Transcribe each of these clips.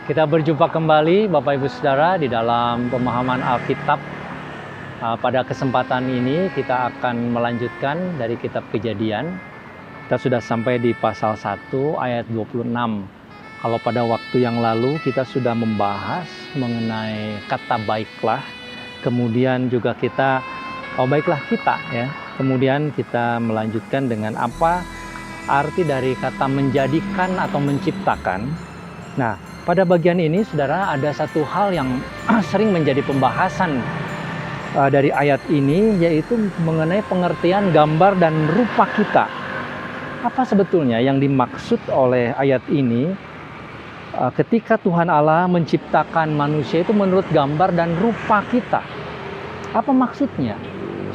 Kita berjumpa kembali Bapak Ibu Saudara di dalam pemahaman Alkitab. Pada kesempatan ini kita akan melanjutkan dari kitab Kejadian. Kita sudah sampai di pasal 1 ayat 26. Kalau pada waktu yang lalu kita sudah membahas mengenai kata baiklah. Kemudian juga kita, baiklah kita ya. Kemudian kita melanjutkan dengan apa arti dari kata menjadikan atau menciptakan. Nah, pada bagian ini, saudara, ada satu hal yang sering menjadi pembahasan dari ayat ini, yaitu mengenai pengertian gambar dan rupa kita. Apa sebetulnya yang dimaksud oleh ayat ini ketika Tuhan Allah menciptakan manusia itu menurut gambar dan rupa kita? Apa maksudnya?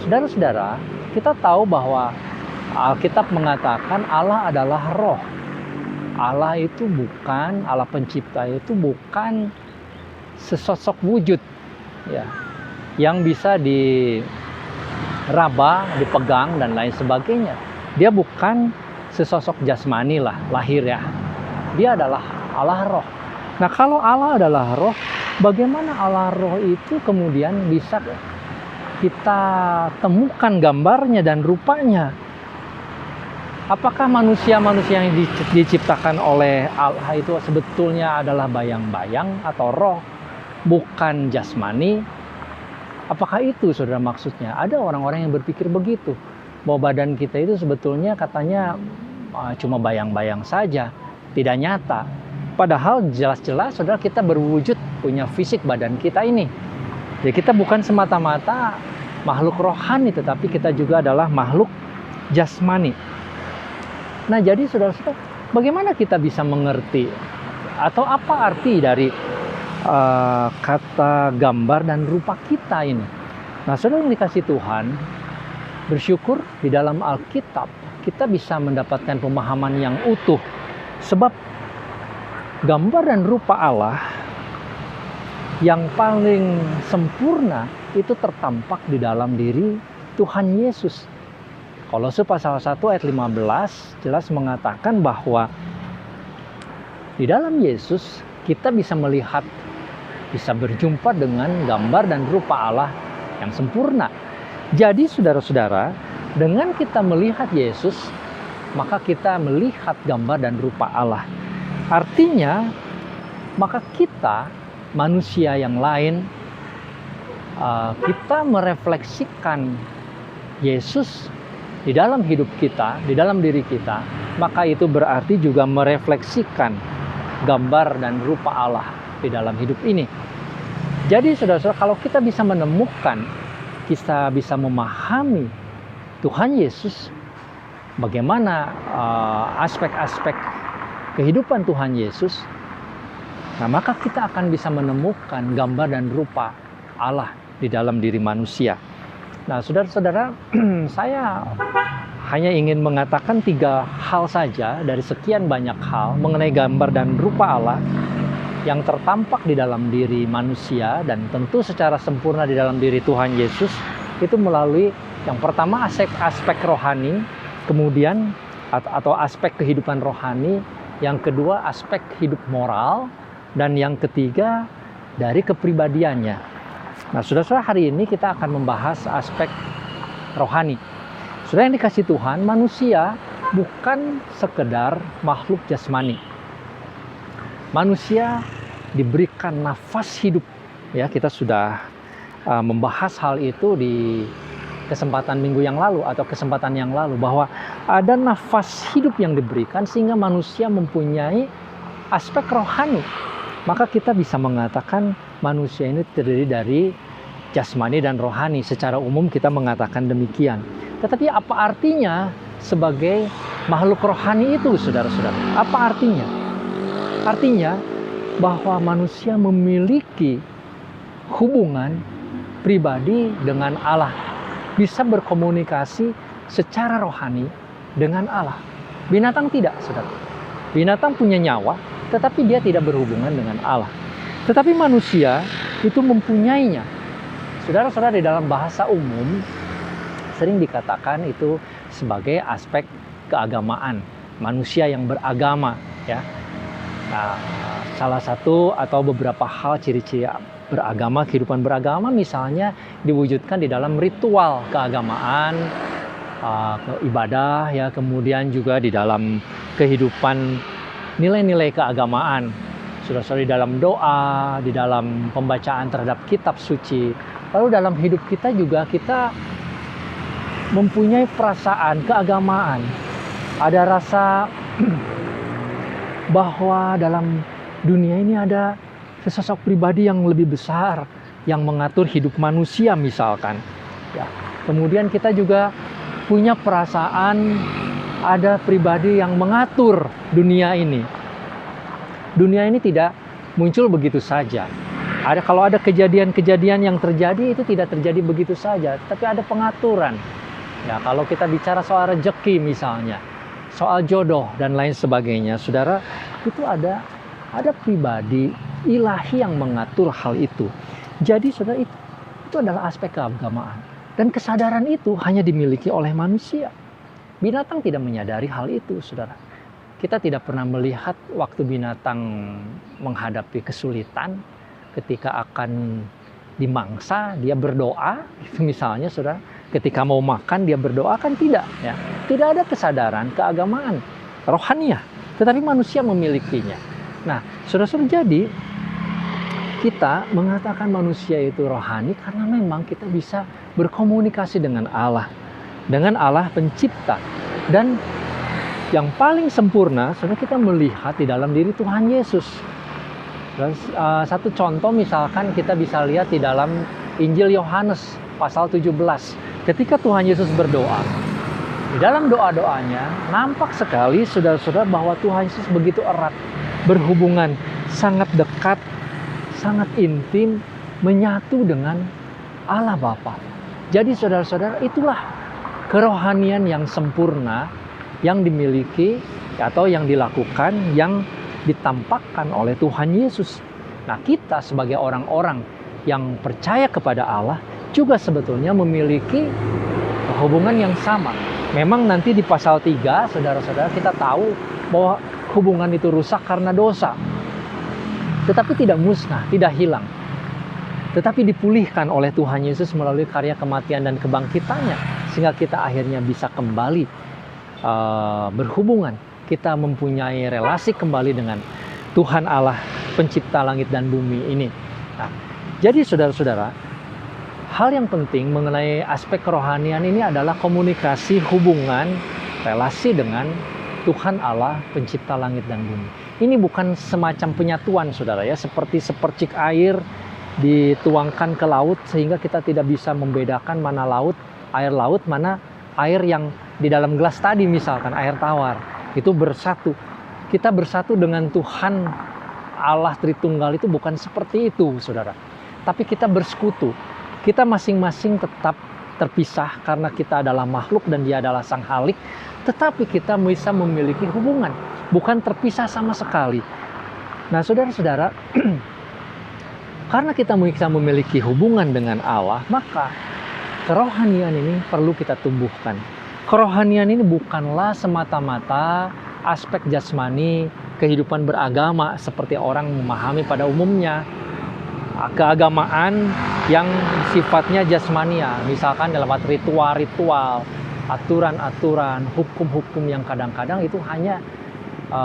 Saudara-saudara, kita tahu bahwa Alkitab mengatakan Allah adalah roh. Allah itu bukan, Allah pencipta itu bukan sesosok wujud ya, yang bisa diraba, dipegang dan lain sebagainya. Dia bukan sesosok jasmani lah, lahir ya. Dia adalah Allah roh. Nah, kalau Allah adalah roh, bagaimana Allah roh itu kemudian bisa kita temukan gambarnya dan rupanya? Apakah manusia-manusia yang diciptakan oleh Allah itu sebetulnya adalah bayang-bayang atau roh, bukan jasmani? Apakah itu saudara maksudnya? Ada orang-orang yang berpikir begitu, bahwa badan kita itu sebetulnya katanya cuma bayang-bayang saja, tidak nyata. Padahal jelas-jelas saudara kita berwujud punya fisik badan kita ini. Jadi kita bukan semata-mata makhluk rohani, tetapi kita juga adalah makhluk jasmani. Nah, jadi saudara-saudara, bagaimana kita bisa mengerti atau apa arti dari kata gambar dan rupa kita ini? Nah, saudara yang dikasih Tuhan, bersyukur di dalam Alkitab kita bisa mendapatkan pemahaman yang utuh. Sebab gambar dan rupa Allah yang paling sempurna itu tertampak di dalam diri Tuhan Yesus. Kolose pasal 1 ayat 15 jelas mengatakan bahwa di dalam Yesus kita bisa melihat, bisa berjumpa dengan gambar dan rupa Allah yang sempurna. Jadi saudara-saudara, dengan kita melihat Yesus, maka kita melihat gambar dan rupa Allah. Artinya, maka kita, manusia yang lain, kita merefleksikan Yesus di dalam hidup kita, di dalam diri kita, maka itu berarti juga merefleksikan gambar dan rupa Allah di dalam hidup ini. Jadi saudara-saudara, kalau kita bisa menemukan, kita bisa memahami Tuhan Yesus, bagaimana aspek-aspek kehidupan Tuhan Yesus, nah maka kita akan bisa menemukan gambar dan rupa Allah di dalam diri manusia. Nah, saudara-saudara, saya hanya ingin mengatakan 3 hal saja dari sekian banyak hal mengenai gambar dan rupa Allah yang tertampak di dalam diri manusia dan tentu secara sempurna di dalam diri Tuhan Yesus, itu melalui yang pertama aspek rohani, kemudian atau aspek kehidupan rohani, yang kedua aspek hidup moral, dan yang ketiga dari kepribadiannya. Nah, saudara-saudara, hari ini kita akan membahas aspek rohani. Saudara yang dikasih Tuhan, manusia bukan sekedar makhluk jasmani. Manusia diberikan nafas hidup. Ya, kita sudah membahas hal itu di kesempatan minggu yang lalu atau kesempatan yang lalu, bahwa ada nafas hidup yang diberikan sehingga manusia mempunyai aspek rohani. Maka kita bisa mengatakan manusia ini terdiri dari jasmani dan rohani. Secara umum kita mengatakan demikian. Tetapi apa artinya sebagai makhluk rohani itu, saudara-saudara? Apa artinya? Artinya bahwa manusia memiliki hubungan pribadi dengan Allah. Bisa berkomunikasi secara rohani dengan Allah. Binatang tidak, saudara. Binatang punya nyawa, tetapi dia tidak berhubungan dengan Allah. Tetapi manusia itu mempunyainya. Saudara-saudara, di dalam bahasa umum sering dikatakan itu sebagai aspek keagamaan, manusia yang beragama ya. Nah, salah satu atau beberapa hal ciri-ciri beragama, kehidupan beragama misalnya diwujudkan di dalam ritual keagamaan, ibadah ya, kemudian juga di dalam kehidupan nilai-nilai keagamaan. Saudara-saudara, di dalam doa, di dalam pembacaan terhadap kitab suci. Lalu dalam hidup kita juga kita mempunyai perasaan keagamaan. Ada rasa bahwa dalam dunia ini ada sesosok pribadi yang lebih besar yang mengatur hidup manusia misalkan. Ya. Kemudian kita juga punya perasaan ada pribadi yang mengatur dunia ini. Dunia ini tidak muncul begitu saja. Kalau ada kejadian-kejadian yang terjadi itu tidak terjadi begitu saja, tapi ada pengaturan. Ya, kalau kita bicara soal rezeki misalnya, soal jodoh dan lain sebagainya, saudara, itu ada pribadi ilahi yang mengatur hal itu. Jadi saudara, itu adalah aspek keagamaan. Dan kesadaran itu hanya dimiliki oleh manusia. Binatang tidak menyadari hal itu, saudara. Kita tidak pernah melihat waktu binatang menghadapi kesulitan, ketika akan dimangsa, dia berdoa, itu misalnya saudara. Ketika mau makan, dia berdoa, kan tidak. Ya. Tidak ada kesadaran keagamaan, rohaniah. Tetapi manusia memilikinya. Nah, saudara-saudara, jadi kita mengatakan manusia itu rohani karena memang kita bisa berkomunikasi dengan Allah pencipta. Dan yang paling sempurna, saudara, kita melihat di dalam diri Tuhan Yesus. Dan satu contoh misalkan kita bisa lihat di dalam Injil Yohanes pasal 17. Ketika Tuhan Yesus berdoa, di dalam doa-doanya nampak sekali saudara-saudara bahwa Tuhan Yesus begitu erat berhubungan, sangat dekat, sangat intim, menyatu dengan Allah Bapa. Jadi saudara-saudara, itulah kerohanian yang sempurna yang dimiliki atau yang dilakukan, yang ditampakkan oleh Tuhan Yesus. Nah, kita sebagai orang-orang yang percaya kepada Allah juga sebetulnya memiliki hubungan yang sama. Memang nanti di pasal 3, saudara-saudara, kita tahu bahwa hubungan itu rusak karena dosa. Tetapi tidak musnah, tidak hilang. Tetapi dipulihkan oleh Tuhan Yesus melalui karya kematian dan kebangkitannya. Sehingga kita akhirnya bisa kembali berhubungan. Kita mempunyai relasi kembali dengan Tuhan Allah, pencipta langit dan bumi ini. Nah, jadi saudara-saudara, hal yang penting mengenai aspek kerohanian ini adalah komunikasi, hubungan, relasi dengan Tuhan Allah, pencipta langit dan bumi. Ini bukan semacam penyatuan, saudara, ya, seperti sepercik air dituangkan ke laut sehingga kita tidak bisa membedakan mana air laut, mana air yang di dalam gelas tadi, misalkan air tawar. Itu bersatu. Kita bersatu dengan Tuhan Allah Tritunggal itu bukan seperti itu, saudara. Tapi kita bersekutu. Kita masing-masing tetap terpisah karena kita adalah makhluk dan dia adalah Sang Halik. Tetapi kita bisa memiliki hubungan, bukan terpisah sama sekali. Nah, saudara-saudara, karena kita bisa memiliki hubungan dengan Allah, maka kerohanian ini perlu kita tumbuhkan. Kerohanian ini bukanlah semata-mata aspek jasmani kehidupan beragama seperti orang memahami pada umumnya. Keagamaan yang sifatnya jasmania, misalkan dalam ritual-ritual, aturan-aturan, hukum-hukum yang kadang-kadang itu hanya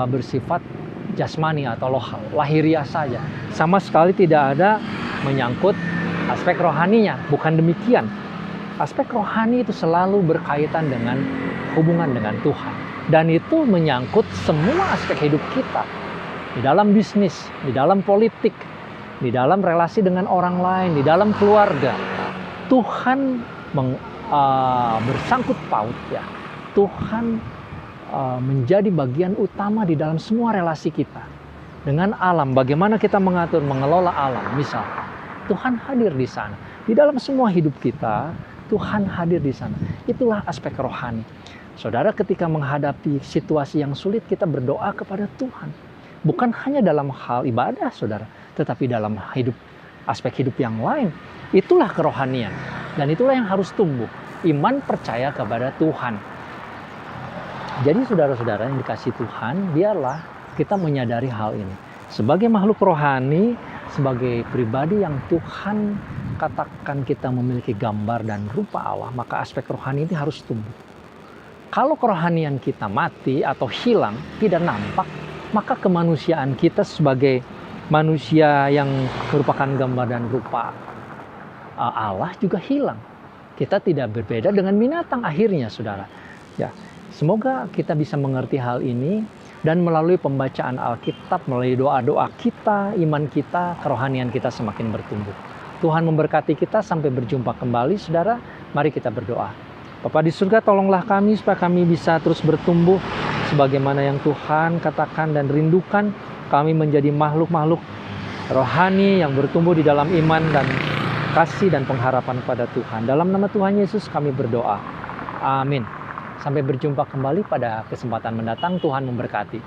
bersifat jasmani atau lahiriah saja. Sama sekali tidak ada menyangkut aspek rohaninya. Bukan demikian. Aspek rohani itu selalu berkaitan dengan hubungan dengan Tuhan. Dan itu menyangkut semua aspek hidup kita. Di dalam bisnis, di dalam politik, di dalam relasi dengan orang lain, di dalam keluarga. Tuhan bersangkut paut, ya. Tuhan menjadi bagian utama di dalam semua relasi kita. Dengan alam, bagaimana kita mengelola alam. Misal, Tuhan hadir di sana. Di dalam semua hidup kita, Tuhan hadir di sana. Itulah aspek rohani. Saudara, ketika menghadapi situasi yang sulit, kita berdoa kepada Tuhan. Bukan hanya dalam hal ibadah, saudara, tetapi dalam aspek hidup yang lain. Itulah kerohanian. Dan itulah yang harus tumbuh. Iman percaya kepada Tuhan. Jadi saudara-saudara yang dikasihi Tuhan, biarlah kita menyadari hal ini. Sebagai makhluk rohani, sebagai pribadi yang Tuhan katakan kita memiliki gambar dan rupa Allah, maka aspek rohani ini harus tumbuh. Kalau kerohanian kita mati atau hilang, tidak nampak, maka kemanusiaan kita sebagai manusia yang merupakan gambar dan rupa Allah juga hilang. Kita tidak berbeda dengan binatang akhirnya, saudara. Ya, semoga kita bisa mengerti hal ini dan melalui pembacaan Alkitab, melalui doa-doa kita, iman kita, kerohanian kita semakin bertumbuh. Tuhan memberkati kita sampai berjumpa kembali, saudara. Mari kita berdoa. Bapa di surga, tolonglah kami supaya kami bisa terus bertumbuh sebagaimana yang Tuhan katakan dan rindukan. Kami menjadi makhluk-makhluk rohani yang bertumbuh di dalam iman dan kasih dan pengharapan kepada Tuhan. Dalam nama Tuhan Yesus kami berdoa. Amin. Sampai berjumpa kembali pada kesempatan mendatang. Tuhan memberkati.